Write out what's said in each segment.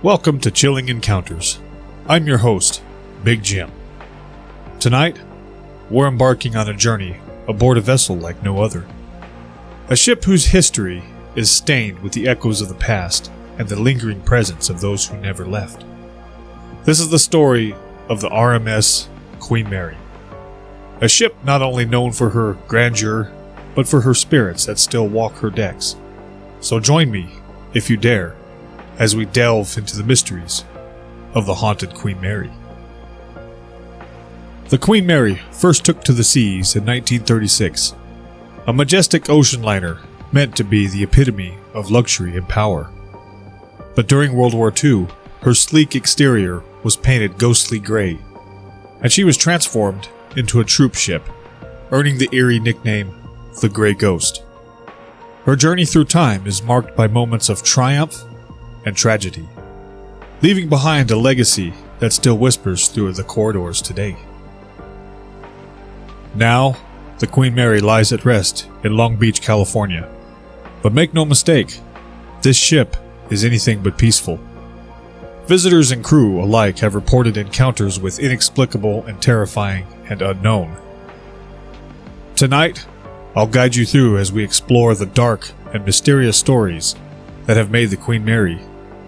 Welcome to Chilling Encounters. I'm your host, Big Jim. Tonight, we're embarking on a journey aboard a vessel like no other. A ship whose history is stained with the echoes of the past and the lingering presence of those who never left. This is the story of the RMS Queen Mary. A ship not only known for her grandeur, but for her spirits that still walk her decks. So join me, if you dare, as we delve into the mysteries of the haunted Queen Mary. The Queen Mary first took to the seas in 1936, a majestic ocean liner meant to be the epitome of luxury and power. But during World War II, her sleek exterior was painted ghostly gray, and she was transformed into a troop ship, earning the eerie nickname, the Grey Ghost. Her journey through time is marked by moments of triumph and tragedy, leaving behind a legacy that still whispers through the corridors today. Now, the Queen Mary lies at rest in Long Beach, California. But make no mistake, this ship is anything but peaceful. Visitors and crew alike have reported encounters with inexplicable and terrifying and unknown. Tonight, I'll guide you through as we explore the dark and mysterious stories that have made the Queen Mary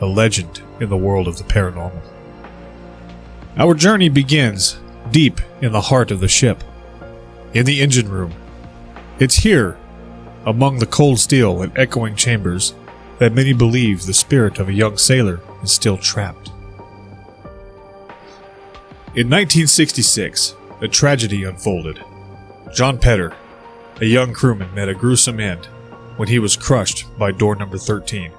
a legend in the world of the paranormal. Our journey begins deep in the heart of the ship, in the engine room. It's here, among the cold steel and echoing chambers, that many believe the spirit of a young sailor is still trapped. In 1966, a tragedy unfolded. John Petter, a young crewman, met a gruesome end when he was crushed by door number 13.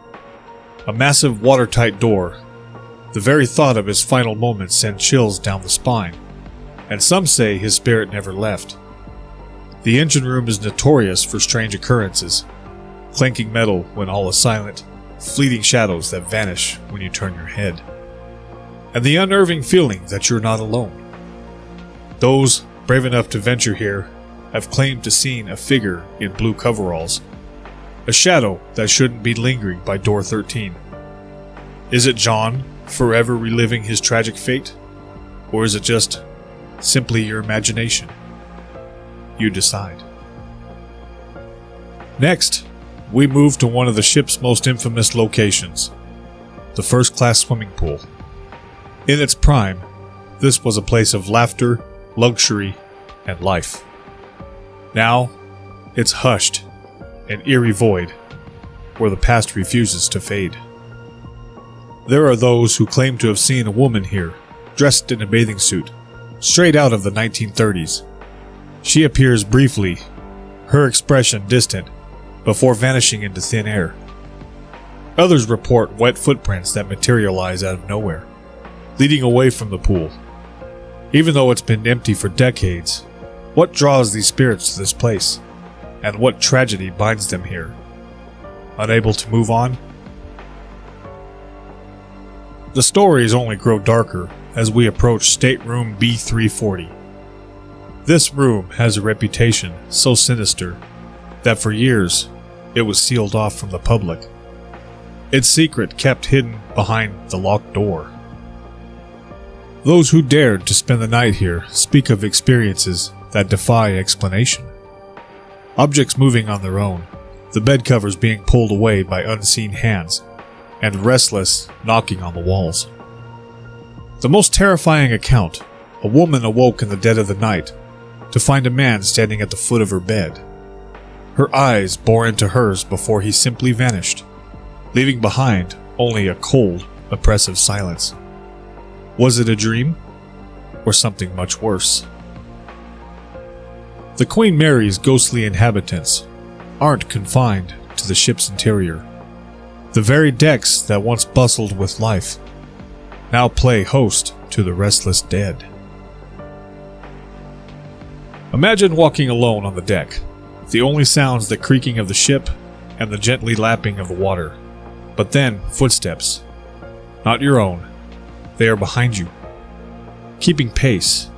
A massive watertight door. The very thought of his final moments sent chills down the spine, and some say his spirit never left. The engine room is notorious for strange occurrences, clanking metal when all is silent, fleeting shadows that vanish when you turn your head, and the unnerving feeling that you're not alone. Those brave enough to venture here have claimed to seen a figure in blue coveralls, a shadow that shouldn't be lingering by door 13. Is it John forever reliving his tragic fate? Or is it just simply your imagination? You decide. Next, we move to one of the ship's most infamous locations, the first-class swimming pool. In its prime, this was a place of laughter, luxury, and life. Now, it's hushed, an eerie void, where the past refuses to fade. There are those who claim to have seen a woman here, dressed in a bathing suit, straight out of the 1930s. She appears briefly, her expression distant, before vanishing into thin air. Others report wet footprints that materialize out of nowhere, leading away from the pool. Even though it's been empty for decades, what draws these spirits to this place? And what tragedy binds them here? Unable to move on? The stories only grow darker as we approach Stateroom B340. This room has a reputation so sinister that for years it was sealed off from the public, its secret kept hidden behind the locked door. Those who dared to spend the night here speak of experiences that defy explanation. Objects moving on their own, the bed covers being pulled away by unseen hands, and Restless knocking on the walls. The most terrifying account, a woman awoke in the dead of the night to find a man standing at the foot of her bed. Her eyes bore into hers before he simply vanished, leaving behind only a cold, oppressive silence. Was it a dream? Or something much worse? The Queen Mary's ghostly inhabitants aren't confined to the ship's interior. The very decks that once bustled with life now play host to the restless dead. Imagine walking alone on the deck, the only sounds the creaking of the ship and the gently lapping of the water. But then, footsteps. Not your own. They are behind you, keeping pace.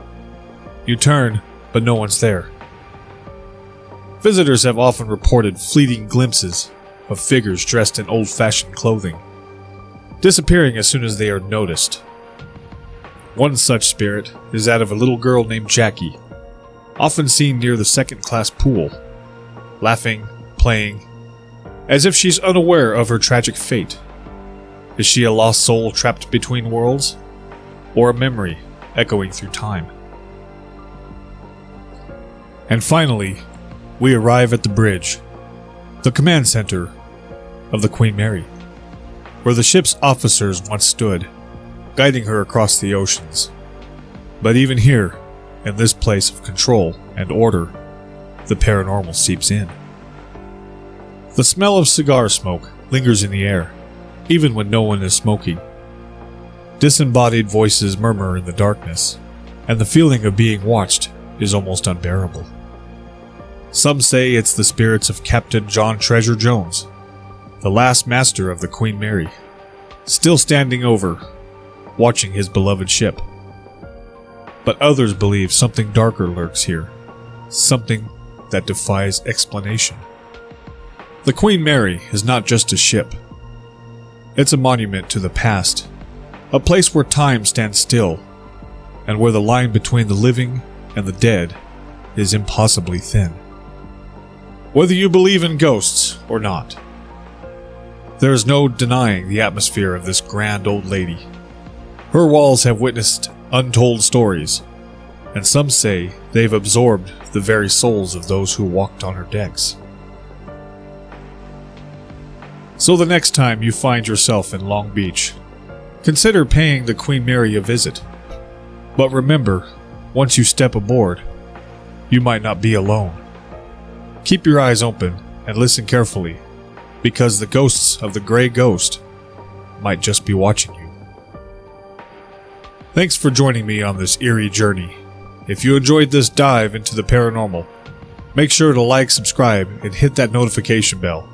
You turn, but no one's there. Visitors have often reported fleeting glimpses of figures dressed in old-fashioned clothing. disappearing as soon as they are noticed. One such spirit is that of a little girl named Jackie, often seen near the second-class pool, laughing, playing, as if she's unaware of her tragic fate. Is she a lost soul trapped between worlds, or a memory echoing through time? And finally, we arrive at the bridge, the command center of the Queen Mary, where the ship's officers once stood, guiding her across the oceans. But even here, in this place of control and order, the paranormal seeps in. The smell of cigar smoke lingers in the air, even when no one is smoking. Disembodied voices murmur in the darkness, and the feeling of being watched is almost unbearable. Some say it's the spirits of Captain John Treasure Jones, the last master of the Queen Mary, still standing over, watching his beloved ship. But others believe something darker lurks here, something that defies explanation. The Queen Mary is not just a ship. It's a monument to the past, a place where time stands still, and where the line between the living and the dead is impossibly thin. Whether you believe in ghosts or not, there is no denying the atmosphere of this grand old lady. Her walls have witnessed untold stories, and some say they've absorbed the very souls of those who walked on her decks. So the next time you find yourself in Long Beach, consider paying the Queen Mary a visit. But remember, once you step aboard, you might not be alone. Keep your eyes open and listen carefully, because the ghosts of the Grey Ghost might just be watching you. Thanks for joining me on this eerie journey. If you enjoyed this dive into the paranormal, make sure to like, subscribe, and hit that notification bell.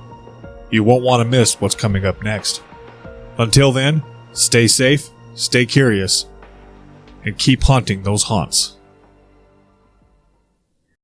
You won't want to miss what's coming up next. Until then, stay safe, stay curious, and keep haunting those haunts.